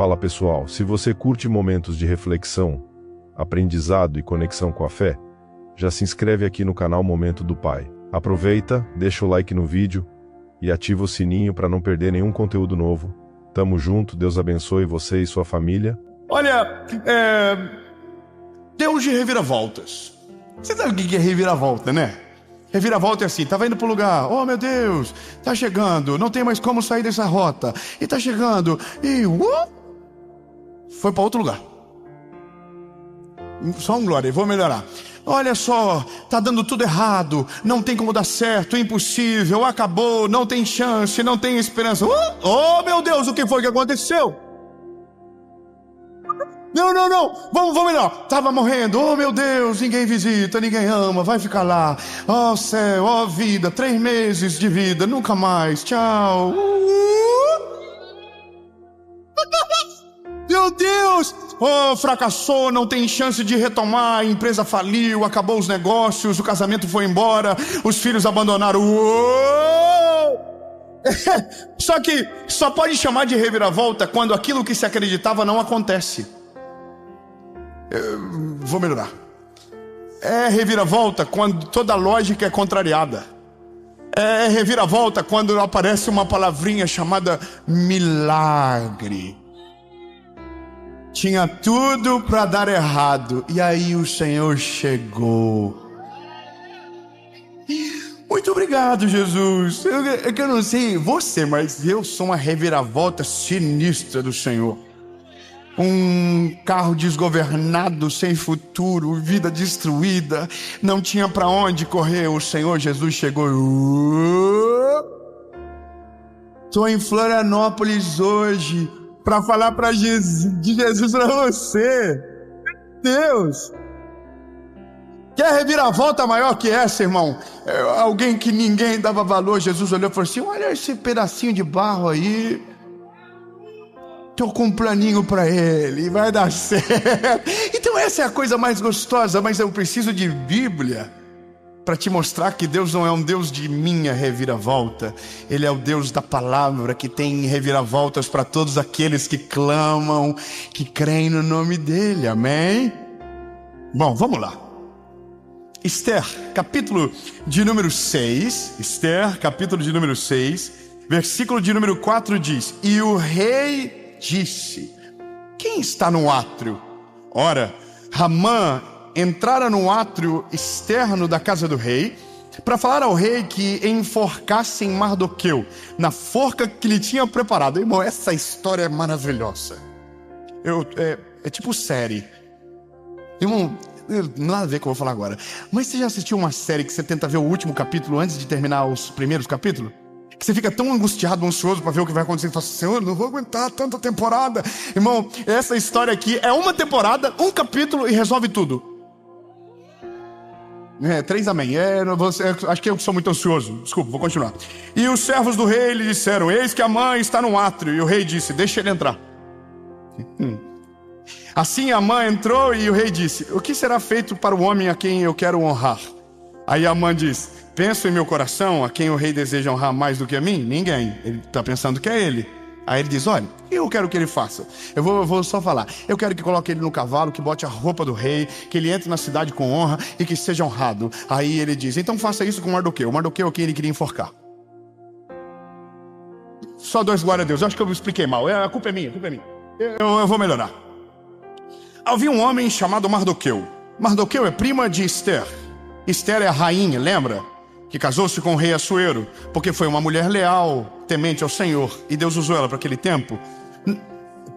Fala pessoal, se você curte momentos de reflexão, aprendizado e conexão com a fé, já se inscreve aqui no canal Momento do Pai. Aproveita, deixa o like no vídeo e ativa o sininho para não perder nenhum conteúdo novo. Tamo junto, Deus abençoe você e sua família. Olha, Deus de reviravoltas. Você sabe o que é reviravolta, né? Reviravolta é assim, tava indo pro lugar, oh meu Deus, tá chegando, não tem mais como sair dessa rota, e tá chegando, e foi para outro lugar. Só um glória, vou melhorar. Olha só, tá dando tudo errado, não tem como dar certo, impossível, acabou, não tem chance, não tem esperança. Oh meu Deus, o que foi que aconteceu? Não, vamos melhor. Tava morrendo, oh meu Deus, ninguém visita, ninguém ama, vai ficar lá. Oh céu, oh vida, 3 meses de vida, nunca mais, tchau. Meu Deus, oh, fracassou, não tem chance de retomar, a empresa faliu, acabou os negócios, o casamento foi embora, os filhos abandonaram. Só que só pode chamar de reviravolta quando aquilo que se acreditava não acontece. Vou melhorar. É reviravolta quando toda lógica é contrariada. É reviravolta quando aparece uma palavrinha chamada milagre. Tinha tudo para dar errado, e aí o Senhor chegou. Muito obrigado, Jesus. Eu não sei você, mas eu sou uma reviravolta sinistra do Senhor. Um carro desgovernado, sem futuro, vida destruída, não tinha para onde correr. O Senhor Jesus chegou. Estou em Florianópolis hoje para falar de Jesus para você. Deus, quer reviravolta maior que essa, irmão? Alguém que ninguém dava valor. Jesus olhou e falou assim: olha esse pedacinho de barro aí. Tô com um planinho para ele, vai dar certo. Então essa é a coisa mais gostosa, mas eu preciso de Bíblia para te mostrar que Deus não é um Deus de minha reviravolta. Ele é o Deus da palavra, que tem reviravoltas para todos aqueles que clamam, que creem no nome dele, amém? Bom, vamos lá. Esther, capítulo de número 6. Esther, capítulo de número 6, versículo de número 4 diz: e o rei disse: quem está no átrio? Ora, Ramã entrara no átrio externo da casa do rei para falar ao rei que enforcassem Mardoqueu na forca que lhe tinha preparado. Irmão, essa história é maravilhosa. É tipo série. Irmão, nada a ver com o que eu vou falar agora. Mas você já assistiu uma série que você tenta ver o último capítulo antes de terminar os primeiros capítulos? Que você fica tão angustiado, ansioso para ver o que vai acontecer, e fala assim: Senhor, não vou aguentar tanta temporada. Irmão, essa história aqui é uma temporada, um capítulo e resolve tudo. 3 amém. Acho que eu sou muito ansioso. Desculpa, vou continuar. E os servos do rei lhe disseram: eis que a mãe está no átrio. E o rei disse: deixa ele entrar. Assim a mãe entrou e o rei disse: o que será feito para o homem a quem eu quero honrar? Aí a mãe diz: penso em meu coração, a quem o rei deseja honrar mais do que a mim? Ninguém. Ele está pensando que é ele. Aí ele diz: olha, eu quero que ele faça. Eu vou só falar. Eu quero que coloque ele no cavalo, que bote a roupa do rei, que ele entre na cidade com honra e que seja honrado. Aí ele diz: então faça isso com Mardoqueu. Mardoqueu é quem ele queria enforcar. Só 2 glória a Deus. Eu acho que eu me expliquei mal. A culpa é minha, Eu vou melhorar. Havia um homem chamado Mardoqueu. Mardoqueu é prima de Esther. Esther é a rainha, lembra? Que casou-se com o rei Assuero, porque foi uma mulher leal, temente ao Senhor, e Deus usou ela para aquele tempo.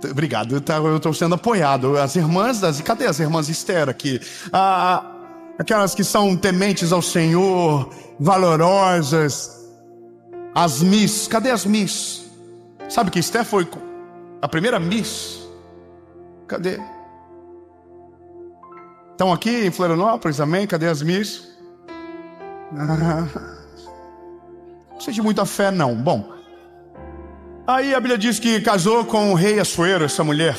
Obrigado, eu estou sendo apoiado. As irmãs, cadê as irmãs Esther aqui? Aquelas que são tementes ao Senhor, valorosas. As Miss, cadê as Miss? Sabe que Esther foi a primeira Miss? Cadê? Estão aqui em Florianópolis, amém? Cadê as Miss? Não sei de muita fé não. Bom, aí a Bíblia diz que casou com o rei Assuero, essa mulher.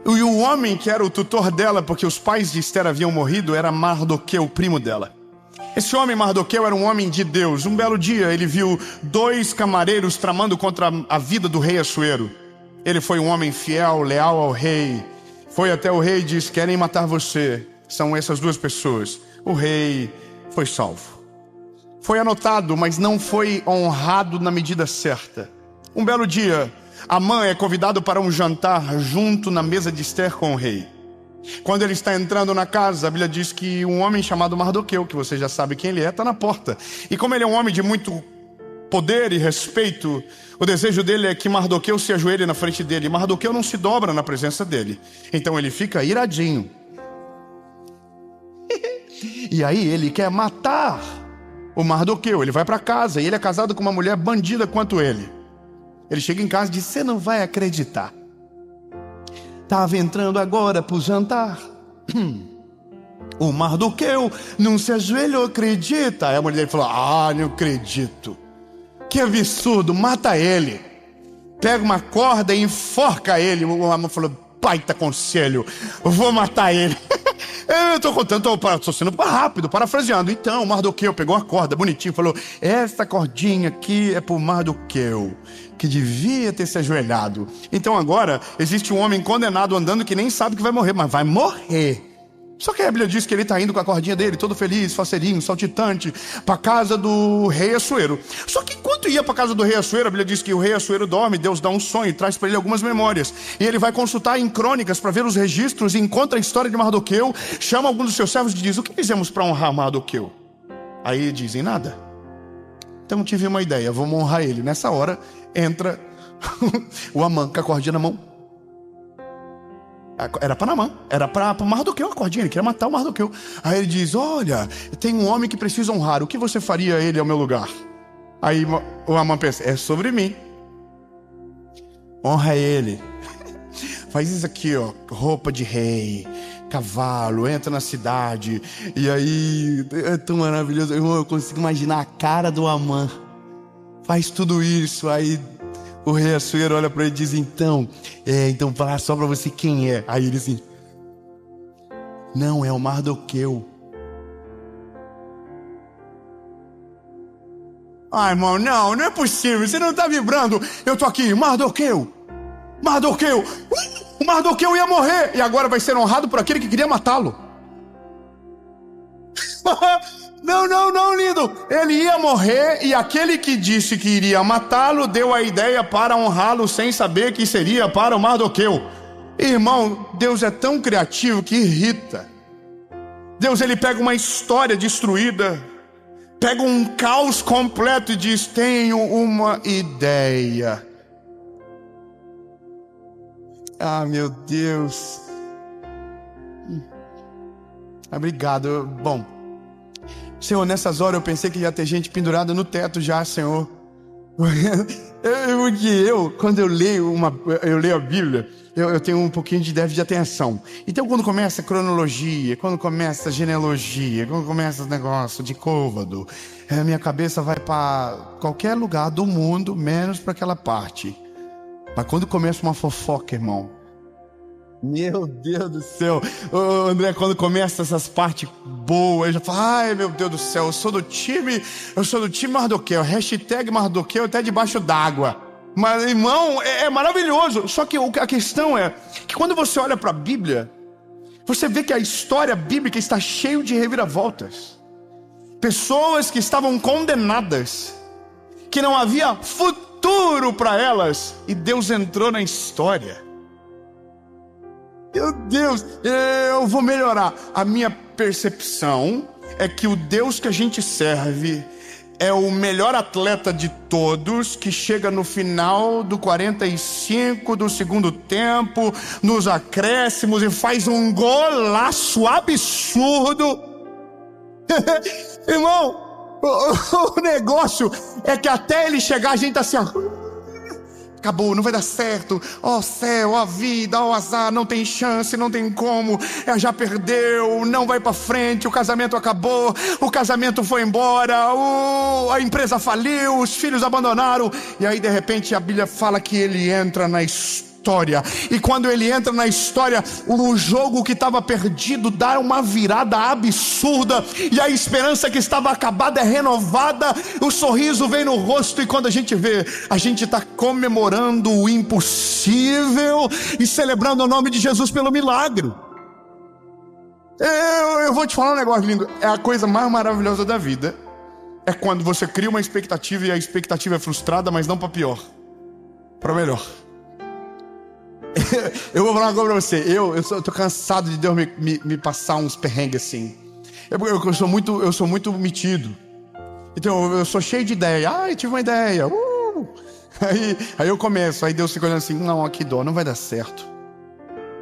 E o homem que era o tutor dela, porque os pais de Esther haviam morrido, era Mardoqueu, primo dela. Esse homem Mardoqueu era um homem de Deus. Um belo dia ele viu 2 camareiros tramando contra a vida do rei Assuero. Ele foi um homem fiel, leal ao rei. Foi até o rei e disse: querem matar você. São essas duas pessoas. O rei foi salvo. Foi anotado, mas não foi honrado na medida certa. Um belo dia, Amã é convidado para um jantar junto na mesa de Ester com o rei. Quando ele está entrando na casa, a Bíblia diz que um homem chamado Mardoqueu, que você já sabe quem ele é, está na porta. E como ele é um homem de muito poder e respeito, o desejo dele é que Mardoqueu se ajoelhe na frente dele. Mardoqueu não se dobra na presença dele. Então ele fica iradinho. E aí ele quer matar o Mardoqueu. Ele vai para casa e ele é casado com uma mulher bandida quanto ele. Ele chega em casa e diz: você não vai acreditar. Estava entrando agora para o jantar. O Mardoqueu não se ajoelhou, acredita? Aí a mulher falou: ah, não acredito. Que absurdo, mata ele. Pega uma corda e enforca ele. O Amã falou: baita conselho, vou matar ele. Eu estou contando, estou sendo rápido, parafraseando. Então, o Mardoqueu pegou a corda bonitinho e falou: essa cordinha aqui é para o Mardoqueu, que devia ter se ajoelhado. Então agora existe um homem condenado andando que nem sabe que vai morrer, mas vai morrer. Só que a Bíblia diz que ele está indo com a cordinha dele, todo feliz, faceirinho, saltitante, para a casa do rei Assuero. Só que enquanto ia para a casa do rei Assuero, a Bíblia diz que o rei Assuero dorme, Deus dá um sonho e traz para ele algumas memórias. E ele vai consultar em crônicas para ver os registros e encontra a história de Mardoqueu, chama alguns dos seus servos e diz: o que fizemos para honrar Mardoqueu? Aí dizem: nada. Então tive uma ideia, vamos honrar ele. Nessa hora entra o Amã com a cordinha na mão. Era para Amã, era para Mardoqueu a cordinha, ele queria matar o Mardoqueu. Aí ele diz: olha, tem um homem que precisa honrar, o que você faria ele ao meu lugar? Aí o Amã pensa: é sobre mim. Honra ele. Faz isso aqui, ó, roupa de rei, cavalo, entra na cidade. E aí, é tão maravilhoso, eu consigo imaginar a cara do Amã. Faz tudo isso, aí o rei Assuero olha para ele e diz: então fala só para você quem é. Aí ele assim: não, é o Mardoqueu. Ah, irmão, não é possível, você não está vibrando. Eu tô aqui, Mardoqueu. O Mardoqueu ia morrer e agora vai ser honrado por aquele que queria matá-lo. Não, lindo. Ele ia morrer e aquele que disse que iria matá-lo deu a ideia para honrá-lo sem saber que seria para o Mardoqueu. Irmão, Deus é tão criativo que irrita. Deus, ele pega uma história destruída, pega um caos completo e diz: tenho uma ideia. Ah, meu Deus. Obrigado. Bom, Senhor, nessas horas eu pensei que ia ter gente pendurada no teto já, Senhor. Porque quando eu leio a Bíblia, eu tenho um pouquinho de déficit de atenção. Então quando começa a cronologia, quando começa a genealogia, quando começa os negócios de côvado, a minha cabeça vai para qualquer lugar do mundo, menos para aquela parte. Mas quando começa uma fofoca, irmão, meu Deus do céu, André, quando começa essas partes boas, eu já falo: ai meu Deus do céu, eu sou do time Mardoqueu, hashtag Mardoqueu até debaixo d'água. Mas irmão, é maravilhoso. Só que a questão é que quando você olha para a Bíblia, você vê que a história bíblica está cheia de reviravoltas. Pessoas que estavam condenadas, que não havia futuro para elas, e Deus entrou na história. Meu Deus, eu vou melhorar. A minha percepção é que o Deus que a gente serve é o melhor atleta de todos, que chega no final do 45 do segundo tempo, nos acréscimos, e faz um golaço absurdo. Irmão, o negócio é que até ele chegar a gente tá assim, ó: acabou, não vai dar certo, ó céu, ó vida, ó azar, não tem chance, não tem como, já perdeu, não vai pra frente, o casamento acabou, o casamento foi embora, a empresa faliu, os filhos abandonaram. E aí de repente a Bíblia fala que ele entra na história história. E quando ele entra na história, o jogo que estava perdido dá uma virada absurda, e a esperança que estava acabada é renovada, o sorriso vem no rosto, e quando a gente vê, a gente está comemorando o impossível e celebrando o nome de Jesus pelo milagre. Eu vou te falar um negócio lindo. É a coisa mais maravilhosa da vida. É quando você cria uma expectativa e a expectativa é frustrada, mas não para pior, para melhor. Eu vou falar uma coisa para você. Eu tô cansado de Deus me passar uns perrengues assim. Eu sou muito metido. Então eu sou cheio de ideia. Eu tive uma ideia. Aí eu começo. Aí Deus fica olhando assim: não, aqui dó, não vai dar certo.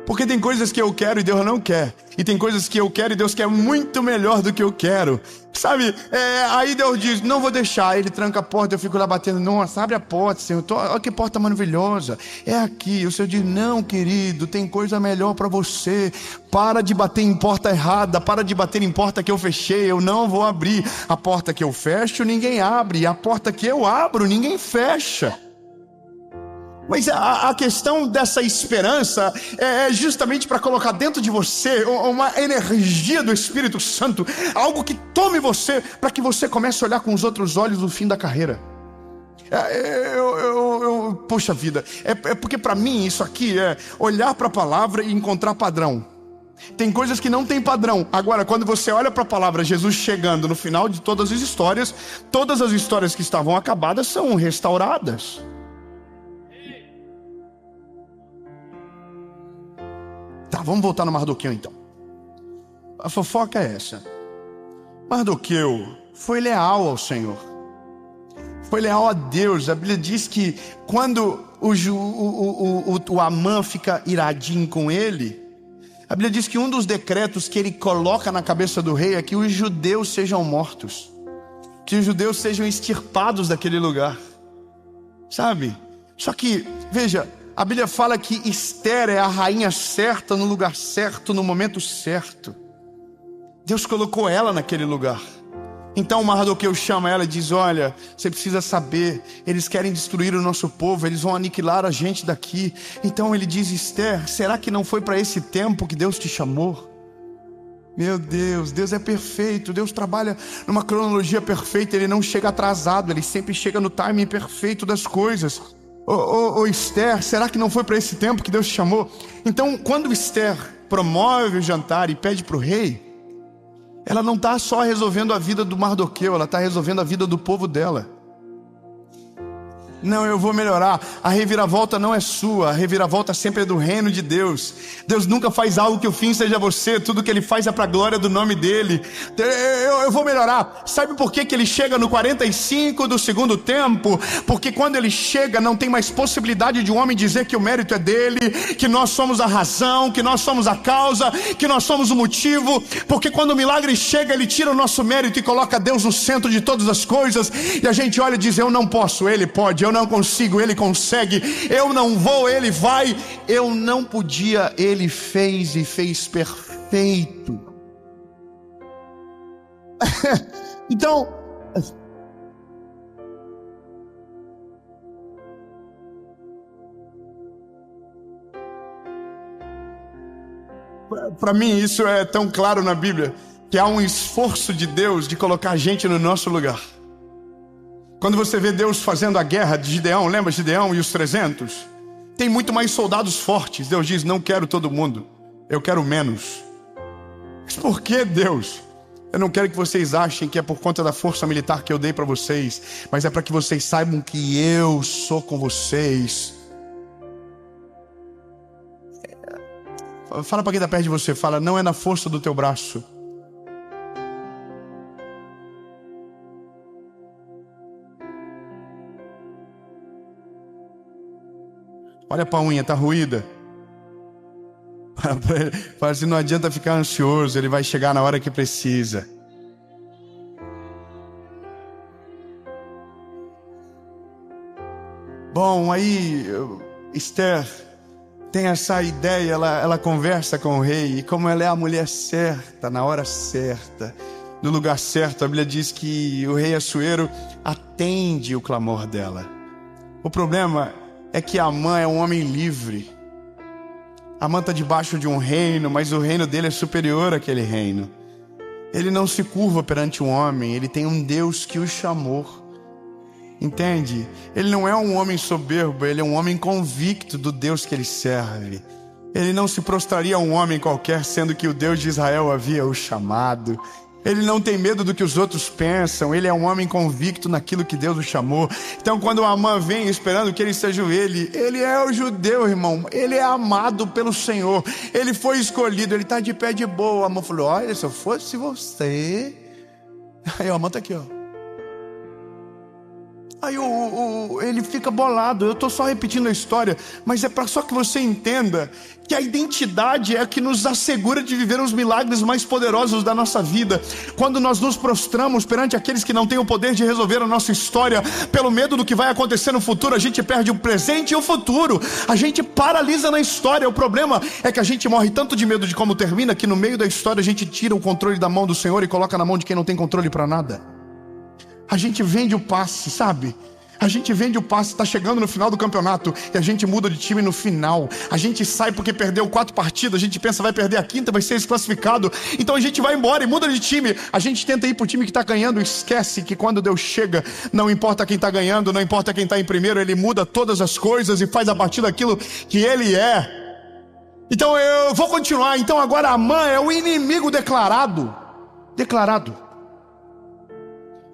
Porque tem coisas que eu quero e Deus não quer. E tem coisas que eu quero e Deus quer muito melhor do que eu quero. Sabe? Aí Deus diz: não vou deixar. Ele tranca a porta, eu fico lá batendo. Nossa, abre a porta, Senhor. Olha que porta maravilhosa. É aqui. O Senhor diz: não, querido, tem coisa melhor para você. Para de bater em porta errada. Para de bater em porta que eu fechei. Eu não vou abrir. A porta que eu fecho, ninguém abre. A porta que eu abro, ninguém fecha. Mas a questão dessa esperança é justamente para colocar dentro de você uma energia do Espírito Santo, algo que tome você, para que você comece a olhar com os outros olhos no fim da carreira. Poxa vida, é porque para mim isso aqui é olhar para a palavra e encontrar padrão. Tem coisas que não tem padrão. Agora, quando você olha para a palavra, Jesus chegando no final de todas as histórias que estavam acabadas são restauradas. Tá, vamos voltar no Mardoqueu então. A fofoca é essa. Mardoqueu foi leal ao Senhor. Foi leal a Deus. A Bíblia diz que quando o Amã fica iradinho com ele, a Bíblia diz que um dos decretos que ele coloca na cabeça do rei é que os judeus sejam mortos. Que os judeus sejam extirpados daquele lugar. Sabe? Só que, veja, a Bíblia fala que Esther é a rainha certa, no lugar certo, no momento certo. Deus colocou ela naquele lugar. Então Mardoqueu chama ela e diz: olha, você precisa saber, eles querem destruir o nosso povo, eles vão aniquilar a gente daqui. Então ele diz: Esther, será que não foi para esse tempo que Deus te chamou? Meu Deus, Deus é perfeito, Deus trabalha numa cronologia perfeita, Ele não chega atrasado, Ele sempre chega no timing perfeito das coisas. Esther, será que não foi para esse tempo que Deus te chamou? Então, quando Esther promove o jantar e pede para o rei, ela não está só resolvendo a vida do Mardoqueu, ela está resolvendo a vida do povo dela. Não, eu vou melhorar. A reviravolta não é sua, a reviravolta sempre é do reino de Deus. Deus nunca faz algo que o fim seja você, tudo que Ele faz é para a glória do nome dEle. Eu vou melhorar. Sabe por que Ele chega no 45 do segundo tempo? Porque quando Ele chega não tem mais possibilidade de um homem dizer que o mérito é dele, que nós somos a razão, que nós somos a causa, que nós somos o motivo. Porque quando o milagre chega, Ele tira o nosso mérito e coloca Deus no centro de todas as coisas. E a gente olha e diz: eu não posso, Ele pode. Eu não consigo, Ele consegue. Eu não vou, Ele vai. Eu não podia, Ele fez e fez perfeito. Então, para mim isso é tão claro na Bíblia, que há um esforço de Deus de colocar a gente no nosso lugar. Quando você vê Deus fazendo a guerra de Gideão, lembra Gideão e os 300? Tem muito mais soldados fortes. Deus diz: não quero todo mundo, eu quero menos. Mas por que, Deus? Eu não quero que vocês achem que é por conta da força militar que eu dei para vocês, mas é para que vocês saibam que eu sou com vocês. Fala para quem está perto de você, fala: não é na força do teu braço. Olha para a unha, está ruída. Fala assim: não adianta ficar ansioso, ele vai chegar na hora que precisa. Bom, aí Esther tem essa ideia, ela conversa com o rei, e como ela é a mulher certa, na hora certa, no lugar certo, a Bíblia diz que o rei Assuero atende o clamor dela. O problema é que Amã é um homem livre. Amã está debaixo de um reino, mas o reino dele é superior àquele reino. Ele não se curva perante um homem, ele tem um Deus que o chamou. Entende? Ele não é um homem soberbo, ele é um homem convicto do Deus que ele serve. Ele não se prostraria a um homem qualquer, sendo que o Deus de Israel havia o chamado. Ele não tem medo do que os outros pensam. Ele é um homem convicto naquilo que Deus o chamou. Então quando Amã vem esperando que ele seja ele é o judeu, irmão. Ele é amado pelo Senhor. Ele foi escolhido, ele está de pé de boa. Amã falou: olha, se eu fosse você... Aí o Amã está aqui, ó. Aí ele fica bolado. Eu estou só repetindo a história, mas é para só que você entenda que a identidade é a que nos assegura de viver os milagres mais poderosos da nossa vida. Quando nós nos prostramos perante aqueles que não têm o poder de resolver a nossa história, pelo medo do que vai acontecer no futuro, a gente perde o presente e o futuro. A gente paralisa na história. O problema é que a gente morre tanto de medo de como termina, que no meio da história a gente tira o controle da mão do Senhor e coloca na mão de quem não tem controle para nada. A gente vende o passe, sabe? A gente vende o passe, está chegando no final do campeonato e a gente muda de time no final. A gente sai porque perdeu 4 partidas, a gente pensa vai perder a 5ª, vai ser desclassificado. Então a gente vai embora e muda de time. A gente tenta ir para o time que está ganhando, esquece que quando Deus chega, não importa quem está ganhando, não importa quem está em primeiro, Ele muda todas as coisas e faz a partir daquilo que Ele é. Então eu vou continuar. Então agora Amã é o inimigo declarado.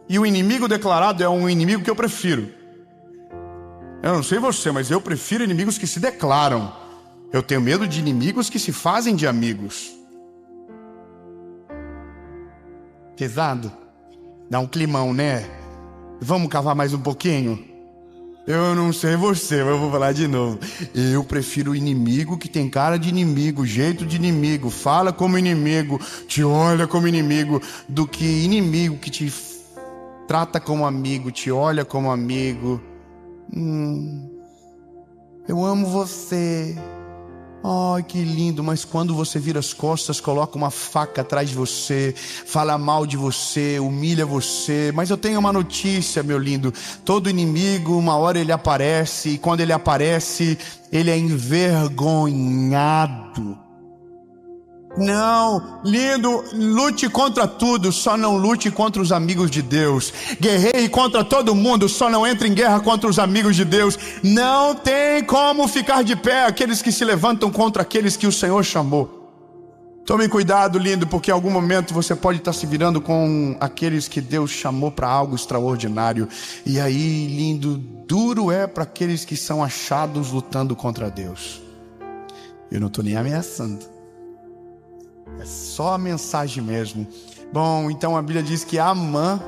E o inimigo declarado é um inimigo que eu prefiro. Eu não sei você, mas eu prefiro inimigos que se declaram. Eu tenho medo de inimigos que se fazem de amigos. Pesado? Dá um climão, né? Vamos cavar mais um pouquinho? Eu não sei você, mas eu vou falar de novo. Eu prefiro o inimigo que tem cara de inimigo, jeito de inimigo, fala como inimigo, te olha como inimigo, do que inimigo que te trata como amigo, te olha como amigo. Eu amo você. Ai, que lindo. Mas quando você vira as costas, coloca uma faca atrás de você, fala mal de você, humilha você. Mas eu tenho uma notícia, meu lindo. Todo inimigo, uma hora ele aparece, e quando ele aparece, ele é envergonhado. Não, lindo, lute contra tudo, só não lute contra os amigos de Deus. Guerreie contra todo mundo, só não entre em guerra contra os amigos de Deus. Não tem como ficar de pé aqueles que se levantam contra aqueles que o Senhor chamou. Tome cuidado, lindo, porque em algum momento você pode estar se virando com aqueles que Deus chamou para algo extraordinário. E aí, lindo, duro é para aqueles que são achados lutando contra Deus. Eu não estou nem ameaçando. É só a mensagem mesmo. Bom, então a Bíblia diz que Amã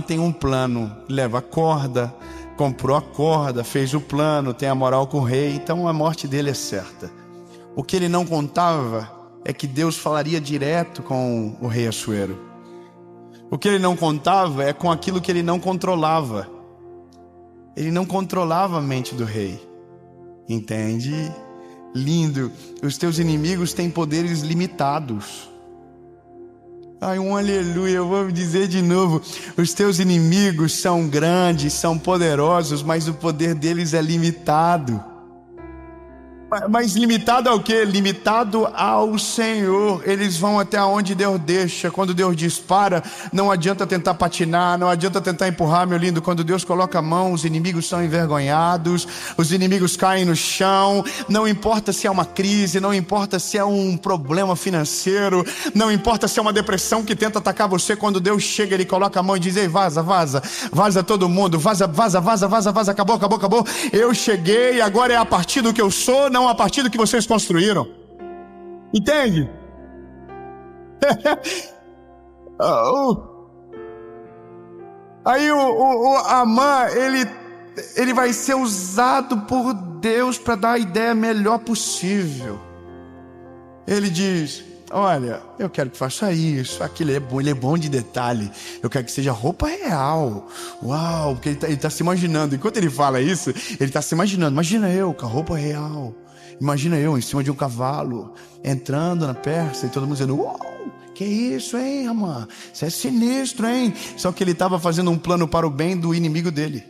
tem um plano. Leva a corda, comprou a corda, fez o plano, tem a moral com o rei. Então a morte dele é certa. O que ele não contava é que Deus falaria direto com o rei Assuero. O que ele não contava é com aquilo que ele não controlava. Ele não controlava a mente do rei. Entende? Lindo, os teus inimigos têm poderes limitados. Ai, um aleluia, eu vou dizer de novo. Os teus inimigos são grandes, são poderosos, mas o poder deles é limitado. Mas limitado ao quê? Limitado ao Senhor. Eles vão até onde Deus deixa. Quando Deus dispara, não adianta tentar patinar, não adianta tentar empurrar, meu lindo. Quando Deus coloca a mão, os inimigos são envergonhados, os inimigos caem no chão. Não importa se é uma crise, não importa se é um problema financeiro, não importa se é uma depressão que tenta atacar você. Quando Deus chega, Ele coloca a mão e diz: ei, vaza, vaza, vaza todo mundo, vaza, vaza, vaza, vaza, vaza, acabou, acabou, acabou. Eu cheguei, agora é a partir do que eu sou, não a partir do que vocês construíram. Entende? Aí o Amã, ele vai ser usado por Deus para dar a ideia melhor possível. Ele diz: olha, eu quero que faça isso, aquilo ele é bom de detalhe. Eu quero que seja roupa real. Uau, porque ele tá se imaginando. Enquanto ele fala isso, ele está se imaginando. Imagina eu com a roupa real. Imagina eu em cima de um cavalo, entrando na Pérsia e todo mundo dizendo: uau, que isso, hein, Amã? Isso é sinistro, hein? Só que ele estava fazendo um plano para o bem do inimigo dele.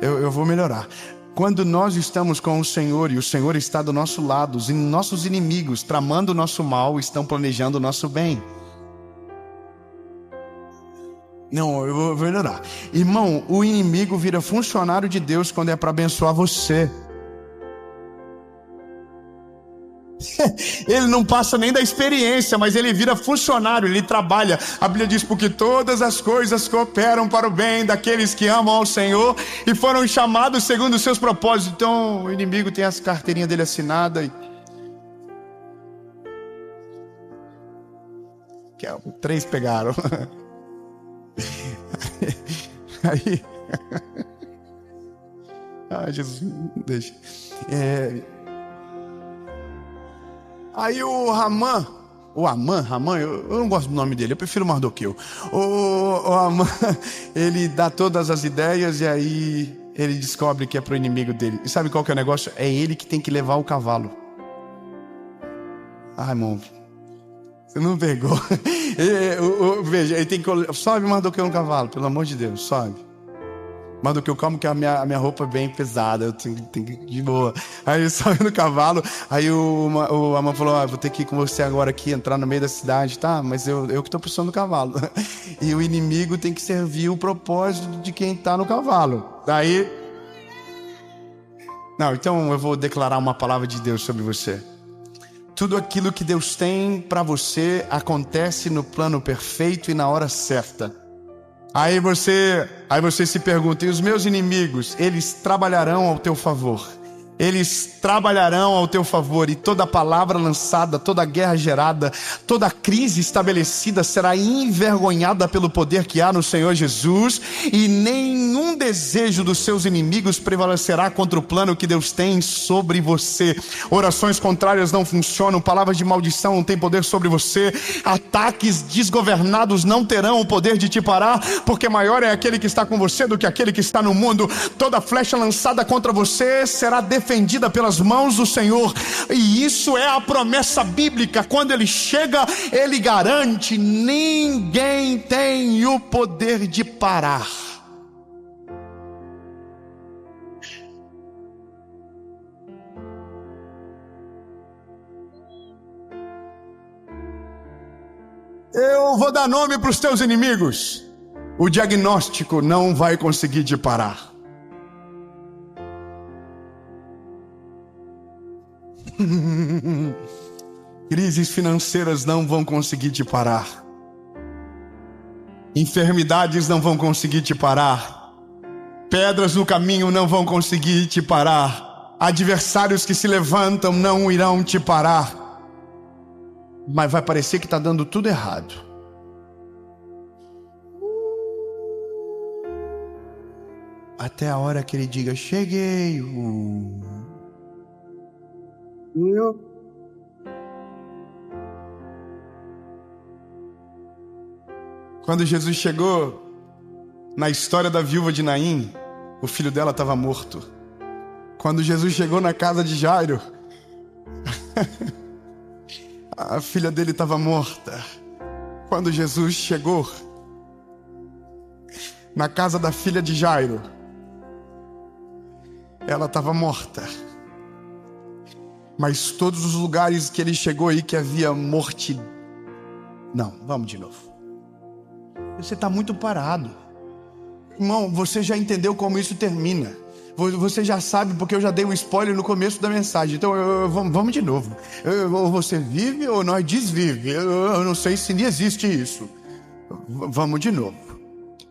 Eu vou melhorar. Quando nós estamos com o Senhor e o Senhor está do nosso lado, os nossos inimigos, tramando o nosso mal, estão planejando o nosso bem. Não, eu vou melhorar. Irmão, o inimigo vira funcionário de Deus quando é para abençoar você. Ele não passa nem da experiência, mas ele vira funcionário, ele trabalha. A Bíblia diz, porque todas as coisas cooperam para o bem daqueles que amam ao Senhor e foram chamados segundo os seus propósitos. Então o inimigo tem as carteirinhas dele assinadas. Três pegaram. Aí Jesus, deixa. Aí o Ramã, eu não gosto do nome dele, eu prefiro Mardoqueu. O Amã, ele dá todas as ideias e aí ele descobre que é pro inimigo dele. E sabe qual que é o negócio? É ele que tem que levar o cavalo. Ai, irmão, você não pegou. Veja, ele tem que... Sobe Mardoqueu no cavalo, pelo amor de Deus, sobe. Mardoqueu, calma que a minha roupa é bem pesada, eu tenho que ir de boa. Aí ele sobe no cavalo, aí o Amã falou, vou ter que ir com você agora aqui, entrar no meio da cidade, tá? Mas eu que estou puxando o cavalo. E o inimigo tem que servir o propósito de quem está no cavalo. Daí... Não, então eu vou declarar uma palavra de Deus sobre você. Tudo aquilo que Deus tem para você acontece no plano perfeito e na hora certa. Aí você se pergunta, e os meus inimigos, eles trabalharão ao teu favor. Eles trabalharão ao teu favor, e toda palavra lançada, toda guerra gerada, toda crise estabelecida será envergonhada pelo poder que há no Senhor Jesus, e nenhum desejo dos seus inimigos prevalecerá contra o plano que Deus tem sobre você. Orações contrárias não funcionam, palavras de maldição não têm poder sobre você, ataques desgovernados não terão o poder de te parar, porque maior é aquele que está com você do que aquele que está no mundo. Toda flecha lançada contra você será defendida pelas mãos do Senhor, e isso é a promessa bíblica. Quando ele chega, ele garante: ninguém tem o poder de parar. Eu vou dar nome para os teus inimigos. O diagnóstico não vai conseguir te parar. Crises financeiras não vão conseguir te parar. Enfermidades não vão conseguir te parar. Pedras no caminho não vão conseguir te parar. Adversários que se levantam não irão te parar. Mas vai parecer que está dando tudo errado. Até a hora que ele diga: cheguei. Quando Jesus chegou na história da viúva de Naim, o filho dela estava morto. Quando Jesus chegou na casa de Jairo, a filha dele estava morta. Quando Jesus chegou na casa da filha de Jairo, ela estava morta. Mas todos os lugares que ele chegou aí que havia morte... Não, vamos de novo. Você está muito parado. Irmão, você já entendeu como isso termina. Você já sabe, porque eu já dei um spoiler no começo da mensagem. Então, vamos de novo. Ou você vive ou nós desvive. Eu não sei se existe isso. Vamos de novo.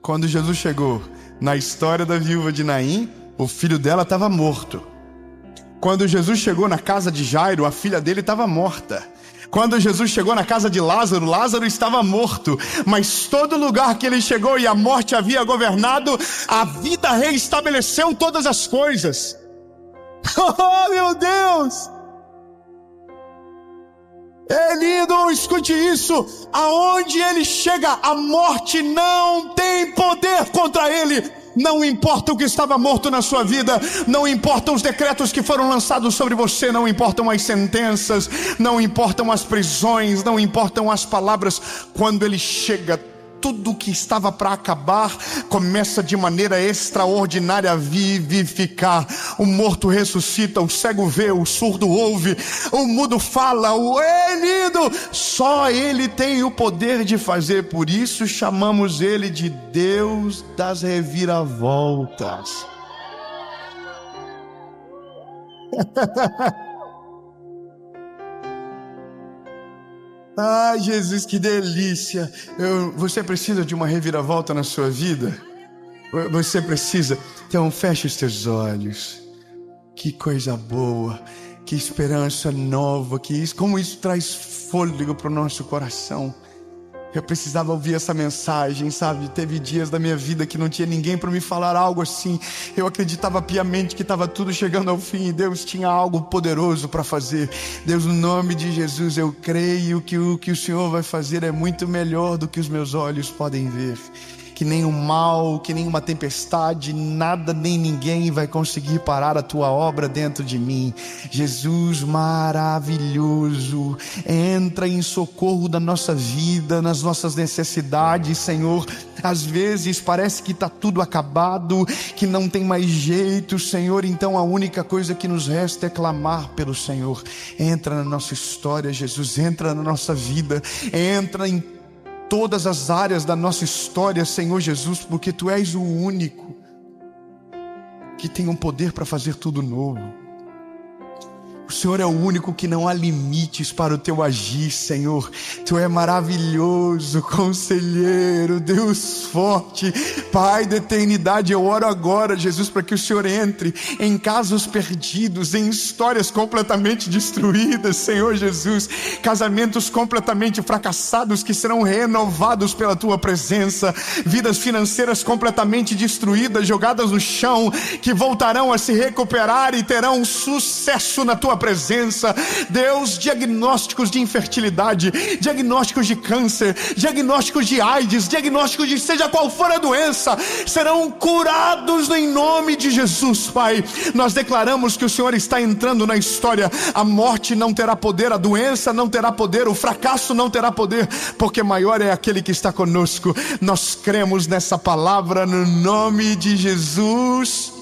Quando Jesus chegou na história da viúva de Naim, o filho dela estava morto. Quando Jesus chegou na casa de Jairo, a filha dele estava morta. Quando Jesus chegou na casa de Lázaro, Lázaro estava morto. Mas todo lugar que ele chegou e a morte havia governado, a vida reestabeleceu todas as coisas. Oh, meu Deus! É lindo, escute isso. Aonde ele chega, a morte não tem poder contra ele. Não importa o que estava morto na sua vida, não importam os decretos que foram lançados sobre você, não importam as sentenças, não importam as prisões, não importam as palavras. Quando ele chega, tudo que estava para acabar começa de maneira extraordinária a vivificar. O morto ressuscita, o cego vê, o surdo ouve, o mudo fala, o lindo. Só Ele tem o poder de fazer. Por isso chamamos Ele de Deus das reviravoltas. Ai, Jesus, que delícia. Você precisa de uma reviravolta na sua vida? Você precisa? Então feche os teus olhos. Que coisa boa, que esperança nova, como isso traz fôlego para o nosso coração. Eu precisava ouvir essa mensagem, sabe? Teve dias da minha vida que não tinha ninguém para me falar algo assim. Eu acreditava piamente que estava tudo chegando ao fim e Deus tinha algo poderoso para fazer. Deus, no nome de Jesus, eu creio que o que o Senhor vai fazer é muito melhor do que os meus olhos podem ver. Que nem o mal, que nem uma tempestade, nada nem ninguém vai conseguir parar a tua obra dentro de mim. Jesus maravilhoso, entra em socorro da nossa vida, nas nossas necessidades, Senhor. Às vezes parece que está tudo acabado, que não tem mais jeito, Senhor. Então a única coisa que nos resta é clamar pelo Senhor. Entra na nossa história, Jesus, entra na nossa vida, entra em todas as áreas da nossa história, Senhor Jesus, porque Tu és o único que tem um poder para fazer tudo novo. O Senhor é o único que não há limites para o Teu agir, Senhor. Tu é maravilhoso, conselheiro, Deus forte, Pai da eternidade. Eu oro agora, Jesus, para que o Senhor entre em casos perdidos, em histórias completamente destruídas, Senhor Jesus. Casamentos completamente fracassados que serão renovados pela Tua presença. Vidas financeiras completamente destruídas, jogadas no chão, que voltarão a se recuperar e terão sucesso na Tua presença. Deus, diagnósticos de infertilidade, diagnósticos de câncer, diagnósticos de AIDS, diagnósticos de seja qual for a doença, serão curados em nome de Jesus, Pai. Nós declaramos que o Senhor está entrando na história. A morte não terá poder, a doença não terá poder, o fracasso não terá poder, porque maior é aquele que está conosco. Nós cremos nessa palavra no nome de Jesus.